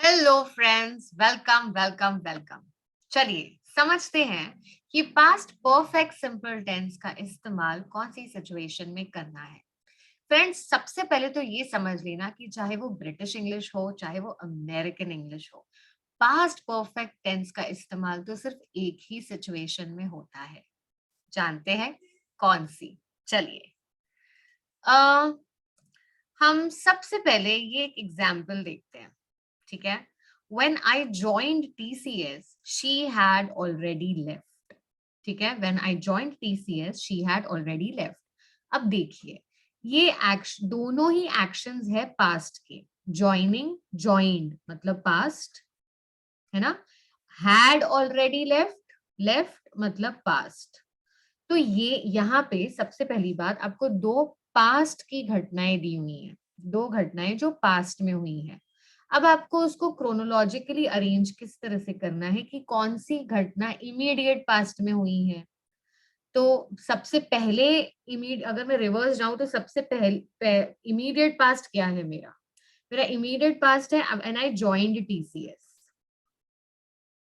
Hello friends, welcome welcome welcome. चलिए समझते हैं कि पास्ट परफेक्ट सिंपल टेंस का इस्तेमाल कौन सी सिचुएशन में करना है। फ्रेंड्स, सबसे पहले तो ये समझ लेना कि चाहे वो ब्रिटिश इंग्लिश हो चाहे वो अमेरिकन इंग्लिश हो, पास्ट परफेक्ट टेंस का इस्तेमाल तो सिर्फ एक ही सिचुएशन में होता है। जानते हैं कौन सी? चलिए हम सबसे पहले ये एक एग्जाम्पल देखते हैं। ठीक है। When I joined TCS, she had already left. ठीक है। When I joined TCS, she had already left. अब देखिए, ये एक्शन, दोनों ही एक्शंस है पास्ट के। ज्वाइनिंग, ज्वाइंड मतलब पास्ट है ना। had already left, left मतलब पास्ट। तो ये यहाँ पे सबसे पहली बात, आपको दो पास्ट की घटनाएं दी हुई हैं, दो घटनाएं जो पास्ट में हुई हैं। अब आपको उसको क्रोनोलॉजिकली अरेंज किस तरह से करना है कि कौन सी घटना इमीडिएट पास्ट में हुई है। तो सबसे पहले अगर मैं रिवर्स जाऊं तो सबसे पहले इमीडिएट पास्ट क्या है मेरा? मेरा इमीडिएट पास्ट है एंड आई ज्वाइंड टीसीएस,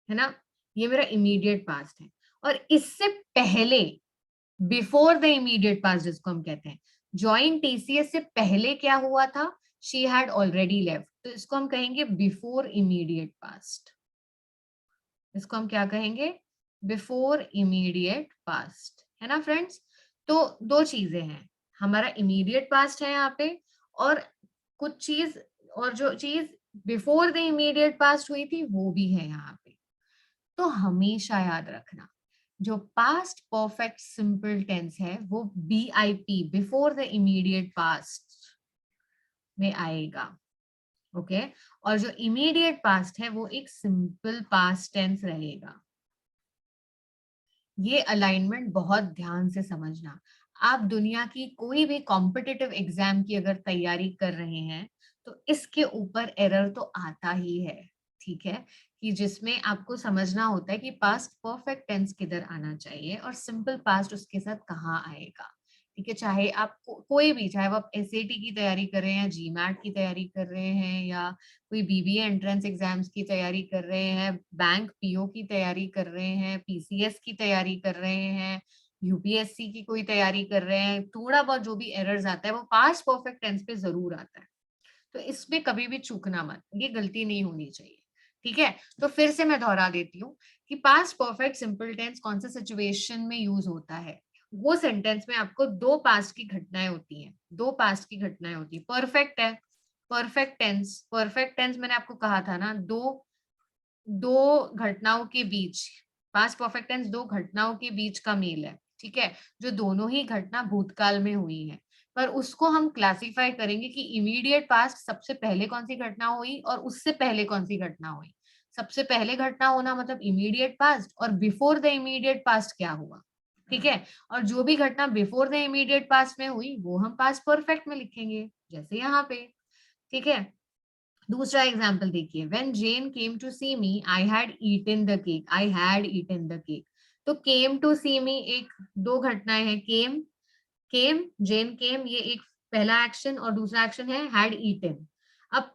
है ना। ये मेरा इमीडिएट पास्ट है। और इससे पहले, बिफोर द इमीडिएट पास्ट जिसको हम कहते हैं, ज्वाइन टीसीएस से पहले क्या हुआ था? She had already left. तो इसको हम कहेंगे बिफोर इमीडिएट पास्ट। इसको हम क्या कहेंगे? बिफोर इमीडिएट पास्ट, है ना फ्रेंड्स। तो दो चीजें हैं, हमारा इमीडिएट पास्ट है यहाँ पे, और कुछ चीज, और जो चीज बिफोर द इमीडिएट पास्ट हुई थी वो भी है यहाँ पे। तो हमेशा याद रखना, जो पास्ट परफेक्ट सिंपल टेंस है वो BIP, before the immediate past में आएगा। ओके। और जो इमीडिएट पास्ट है वो एक सिंपल पास्ट टेंस रहेगा। ये अलाइनमेंट बहुत ध्यान से समझना। आप दुनिया की कोई भी कॉम्पिटिटिव एग्जाम की अगर तैयारी कर रहे हैं तो इसके ऊपर एरर तो आता ही है। ठीक है, कि जिसमें आपको समझना होता है कि पास्ट परफेक्ट टेंस किधर आना चाहिए और सिंपल पास्ट उसके साथ कहाँ आएगा। ठीक है, चाहे आप कोई भी, चाहे वो आप एसएटी की तैयारी कर रहे हैं, जीमैट की तैयारी कर रहे हैं, या कोई बीबीए एंट्रेंस एग्जाम्स की तैयारी कर रहे हैं, बैंक पीओ की तैयारी कर रहे हैं, पीसीएस की तैयारी कर रहे हैं, यूपीएससी की कोई तैयारी कर रहे हैं, थोड़ा बहुत जो भी एरर्स आता है वो पास्ट परफेक्ट टेंस पे जरूर आता है। तो इसमें कभी भी चूकना मत, ये गलती नहीं होनी चाहिए। ठीक है, तो फिर से मैं दोहरा देती हूँ कि पास्ट परफेक्ट सिंपल टेंस कौन से सिचुएशन में यूज होता है। वो सेंटेंस में आपको दो पास्ट की घटनाएं होती हैं, दो पास्ट की घटनाएं होती है। परफेक्ट है, परफेक्ट टेंस, परफेक्ट टेंस मैंने आपको कहा था ना, दो दो घटनाओं के बीच, पास्ट परफेक्ट टेंस दो घटनाओं के बीच का मेल है। ठीक है, जो दोनों ही घटना भूतकाल में हुई है, पर उसको हम क्लासिफाई करेंगे कि इमीडिएट पास्ट सबसे पहले कौन सी घटना हुई और उससे पहले कौन सी घटना हुई। सबसे पहले घटना होना मतलब इमीडिएट पास्ट, और बिफोर द इमीडिएट पास्ट क्या हुआ। ठीक है, और जो भी घटना बिफोर द इमीडिएट पास्ट में हुई वो हम पास्ट परफेक्ट में लिखेंगे, जैसे यहाँ पे। ठीक है, दूसरा एग्जाम्पल देखिए, when Jane came to see me I had eaten the cake, I had eaten the cake. तो केम टू सी मी, एक दो घटनाएं हैं, केम, केम, जेन केम, ये एक पहला एक्शन, और दूसरा एक्शन है हैड ईटन। अब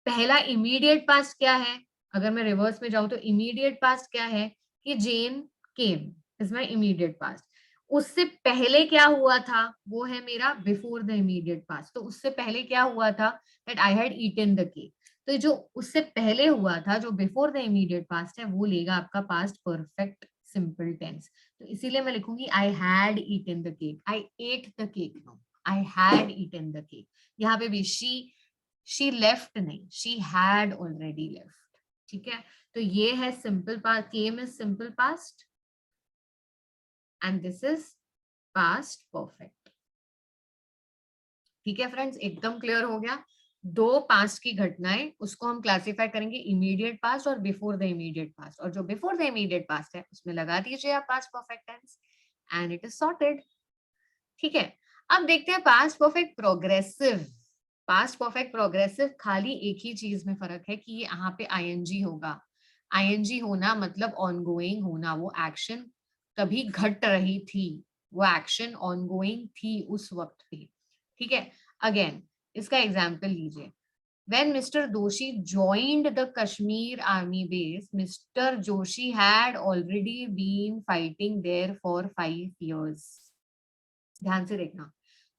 पहला इमीडिएट पास्ट क्या है? अगर मैं रिवर्स में जाऊं तो इमीडिएट पास्ट क्या है कि Jane came is my immediate past. उससे पहले क्या हुआ था वो है मेरा बिफोर द इमीडिएट पास्ट। तो उससे पहले क्या हुआ था? That I had eaten the cake. तो जो उससे पहले हुआ था, जो बिफोर द इमीडिएट पास्ट है, वो लेगा आपका पास्ट परफेक्ट सिंपल टेंस। तो इसीलिए मैं लिखूंगी I had eaten the cake, I ate the cake, no, I had eaten the cake. यहाँ पे भी शी लेफ्ट नहीं, शी हैड ऑलरेडी लेफ्ट। ठीक है, तो ये है simple past, came is simple past and this is past perfect. ठीक है फ्रेंड्स, एकदम क्लियर हो गया। दो पास्ट की घटनाएं, उसको हम क्लासिफाई करेंगे इमीडिएट पास्ट और बिफोर द इमीडिएट पास्ट, और जो बिफोर द इमीडिएट पास्ट है उसमें लगा दीजिए आप past perfect tense and it is sorted. ठीक है, अब देखते हैं past perfect progressive. Past perfect progressive खाली एक ही चीज में फर्क है कि ये यहाँ पे आईएनजी होगा। आईएनजी होना मतलब ऑनगोइंग होना, वो एक्शन तभी घट रही थी, वो एक्शन ऑनगोइंग थी उस वक्त भी। ठीक है, अगेन इसका एग्जाम्पल लीजिए, When Mr. Doshi joined the Kashmir army base, Mr. Joshi had already been fighting there for 5 years. ध्यान से देखना,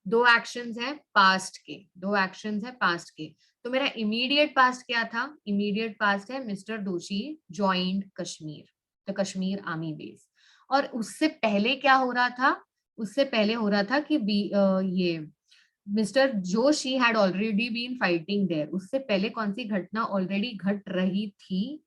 दो एक्शंस है पास्ट के, दो एक्शंस है पास्ट के। तो मेरा इमीडिएट पास्ट क्या था? इमीडिएट पास्ट है mister Doshi joined Kashmir, the Kashmir army base. और उससे पहले क्या हो रहा था? उससे पहले हो रहा था कि ये mister Joshi had already been fighting there. उससे पहले कौन सी घटना ऑलरेडी घट रही थी?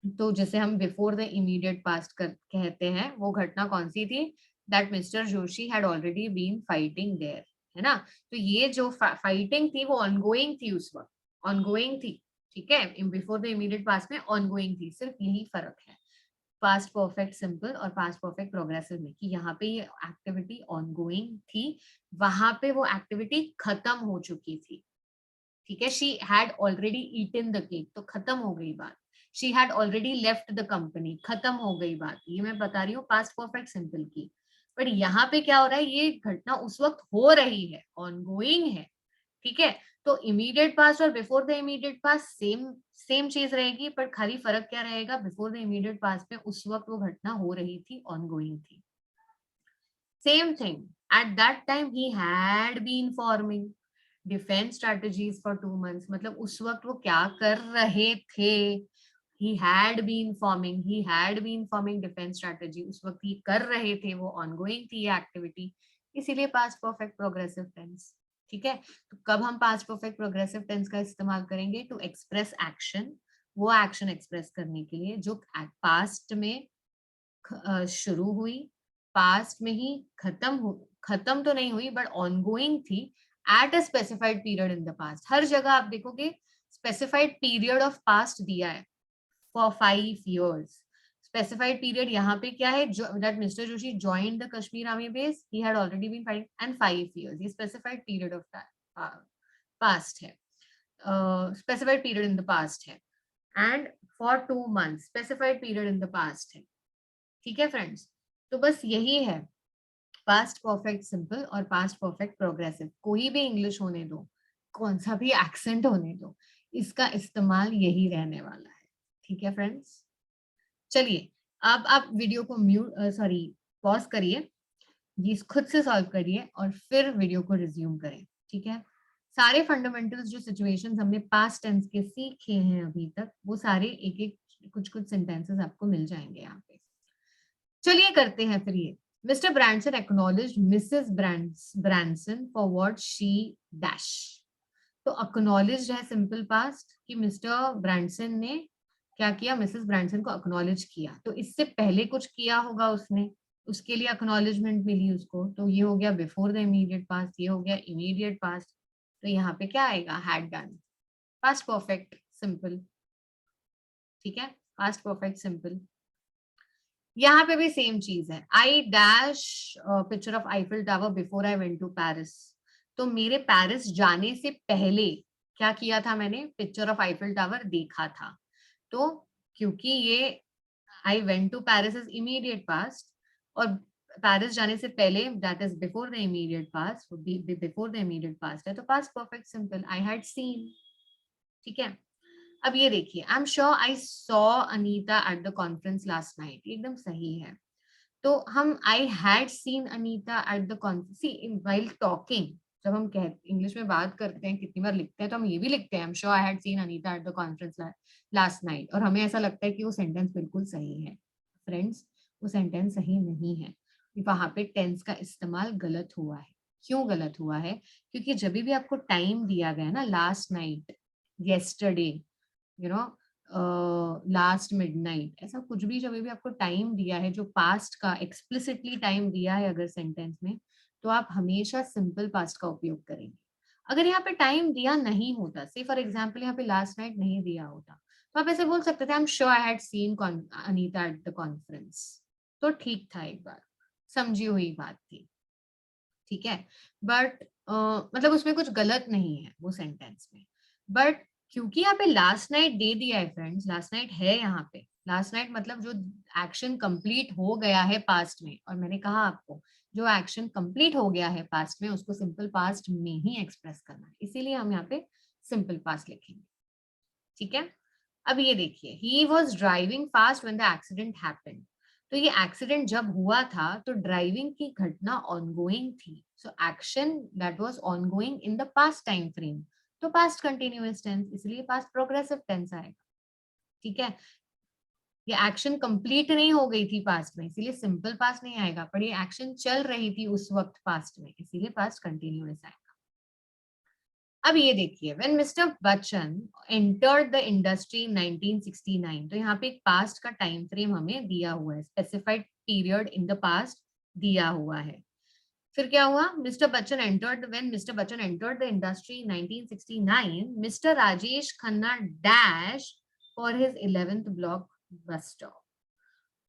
तो जैसे हम बिफोर द इमीडिएट पास्ट कहते हैं, वो घटना कौन सी थी? That mister Joshi had already been fighting there, है ना? तो ये जो फाइटिंग थी वो ऑनगोइंग थी उस वक्त, ऑनगोइंग थी, ठीक है? बिफोर द इमीडिएट पास्ट में ऑनगोइंग थी, सिर्फ यही फर्क है पास्ट परफेक्ट सिंपल और पास्ट परफेक्ट प्रोग्रेसिव में, कि यहाँ पे ये एक्टिविटी ऑनगोइंग थी, वहां पे वो एक्टिविटी खत्म हो चुकी थी, ठीक है? She had already eaten the cake, तो खत्म हो गई बात। She had already left the company, खत्म हो गई बात। ये मैं बता रही हूँ पास्ट परफेक्ट सिंपल की। पर यहाँ पे क्या हो रहा है? ये घटना उस वक्त हो रही है, ऑनगोइंग है, ठीक है? तो इमीडिएट पास्ट और before the immediate past same same चीज रहेगी, पर खाली फर्क क्या रहेगा? बिफोर द इमीडिएट पास्ट में उस वक्त वो घटना हो रही थी, ऑनगोइंग थी। Same thing, at that time he had been forming defence strategies for 2 months। मतलब उस वक्त वो क्या कर रहे थे? he had been forming defence strategy, उस वक्त ये कर रहे थे, वो ऑनगोइंग थी ये एक्टिविटी, इसीलिए पास्ट परफेक्ट प्रोग्रेसिव टेंस, ठीक है? तो कब हम पास्ट परफेक्ट प्रोग्रेसिव टेंस का इस्तेमाल करेंगे? टू एक्सप्रेस एक्शन, वो एक्शन एक्सप्रेस करने के लिए जो पास्ट में शुरू हुई, पास्ट में ही खत्म तो नहीं हुई, बट ऑनगोइंग थी at a specified period in the past. हर जगह आप देखोगे स्पेसिफाइड पीरियड ऑफ पास्ट दिया है फॉर 5 years। स्पेसिफाइड पीरियड यहाँ पे क्या है? That mister Joshi joined the Kashmir army base, he had already been fighting, and 5 years, ये स्पेसिफाइड पीरियड ऑफ पास्ट है, specified period in the past है। And for 2 months, specified period in the past है, ठीक है फ्रेंड्स? तो बस यही है पास्ट परफेक्ट सिंपल और पास्ट परफेक्ट प्रोग्रेसिव। कोई भी इंग्लिश होने दो, कौन सा भी एक्सेंट होने दो, इसका इस्तेमाल यही रहने वाला है, ठीक है फ्रेंड्स? चलिए, अब आप वीडियो को पॉज करिए, ये खुद से सॉल्व करिए और फिर वीडियो को रिज्यूम करें, ठीक है? सारे फंडामेंटल्स जो सिचुएशंस हमने पास्ट टेंस के सीखे हैं अभी तक, वो सारे एक एक कुछ कुछ सेंटेंसेस आपको मिल जाएंगे यहाँ पे। चलिए करते हैं फिर ये। Mister Branson acknowledged Mrs Branson for what she dash. तो एक्नॉलेज्ड है सिंपल पास्ट, कि मिस्टर ब्रांसन ने क्या किया? मिसेस ब्रांसन को एक्नॉलेज किया। तो इससे पहले कुछ किया होगा उसने, उसके लिए एक्नॉलेजमेंट मिली उसको, तो ये हो गया बिफोर द इमीडिएट पास्ट, ये हो गया इमीडिएट पास्ट। तो यहाँ पे क्या आएगा? Had done, past perfect simple, ठीक है? Past perfect simple. यहाँ पे भी सेम चीज है। I dash picture of Eiffel tower before I went to Paris. तो मेरे पेरिस जाने से पहले क्या किया था? मैंने पिक्चर ऑफ आईफिल टावर देखा था। तो क्योंकि ये I went to Paris is immediate past, और पेरिस जाने से पहले that is before the immediate past, before the immediate past है, तो past perfect simple, I had seen, ठीक है? अब ये देखिए, I am sure I saw Anita at the conference last night, एकदम सही है। तो हम I had seen Anita at the conference, see while talking, जब हम इंग्लिश में बात करते हैं, कितनी बार लिखते हैं, तो हम ये भी लिखते हैं आई am sure I had seen Anita at the conference last night, और हमें ऐसा लगता है कि वो सेंटेंस बिल्कुल सही है। फ्रेंड्स, वो सेंटेंस सही नहीं है, वहां पे टेंस का इस्तेमाल गलत हुआ है। क्यों गलत हुआ है? क्योंकि जब भी आपको टाइम दिया गया ना, last night, yesterday, you know, last midnight, ऐसा कुछ भी जब भी आपको टाइम दिया है, जो पास्ट का एक्सप्लिसिटली टाइम दिया है अगर सेंटेंस में, तो आप हमेशा सिंपल पास्ट का उपयोग करेंगे। अगर यहाँ पे टाइम दिया नहीं होता, से फॉर एग्जाम्पल यहाँ पे लास्ट नाइट नहीं दिया होता, तो आप ऐसे बोल सकते थे आई am sure I had seen Anita at the conference, तो ठीक था, एक बार समझी हुई बात थी, ठीक है? बट मतलब उसमें कुछ गलत नहीं है वो सेंटेंस में, बट क्योंकि यहाँ पे लास्ट नाइट दे दिया है फ्रेंड्स, लास्ट नाइट है यहाँ पे, लास्ट नाइट मतलब जो एक्शन कंप्लीट हो गया है पास्ट में, और मैंने कहा आपको जो एक्शन कंप्लीट हो गया है पास्ट में, उसको सिंपल पास्ट में ही एक्सप्रेस करना है, इसीलिए हम यहाँ पे सिंपल पास्ट लिखेंगे, ठीक है। अब ये देखिए, he was driving fast when the accident happened. तो ये एक्सीडेंट जब हुआ था तो ड्राइविंग की घटना ऑनगोइंग थी, so action that was ongoing in the past time frame, तो पास्ट कंटिन्यूअस टेंस, इसलिए पास्ट प्रोग्रेसिव टेंस आएगा, ठीक है। ये एक्शन कंप्लीट नहीं हो गई थी पास्ट में, इसीलिए सिंपल पास्ट नहीं आएगा, पर ये एक्शन चल रही थी उस वक्त पास्ट में, इसीलिए पास्ट कंटिन्यूअस आएगा। अब ये देखिए, when mister Bachchan entered the industry in 1969, तो यहाँ पे एक पास्ट का टाइम फ्रेम हमें दिया हुआ है, specified period in the past दिया हुआ है। फिर क्या हुआ, mister Bachchan entered the industry in 1969, mister Rajesh Khanna dash for his 11th block buster.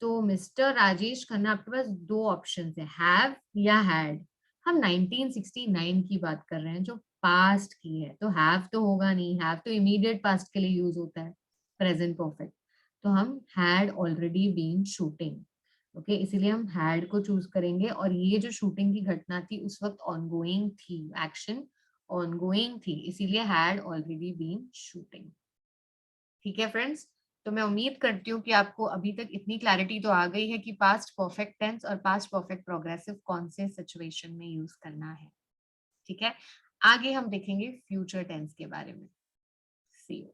तो मिस्टर राजेश खन्ना, आपके पास दो ऑप्शन है, हैव या हैड। हम 1969 की बात कर रहे हैं जो पास्ट की है, तो हैव तो होगा नहीं, हैव तो इमीडिएट पास्ट के लिए यूज होता है, प्रेजेंट परफेक्ट। तो हम had already been shooting, okay, इसीलिए हम हैड को चूज करेंगे, और ये जो शूटिंग की घटना थी उस वक्त ऑनगोइंग थी, एक्शन ऑनगोइंग थी, इसीलिए हैड ऑलरेडी बीन शूटिंग, ठीक है फ्रेंड्स। तो मैं उम्मीद करती हूँ कि आपको अभी तक इतनी क्लैरिटी तो आ गई है कि पास्ट परफेक्ट टेंस और पास्ट परफेक्ट प्रोग्रेसिव कौन से सिचुएशन में यूज करना है, ठीक है। आगे हम देखेंगे फ्यूचर टेंस के बारे में। सी यू।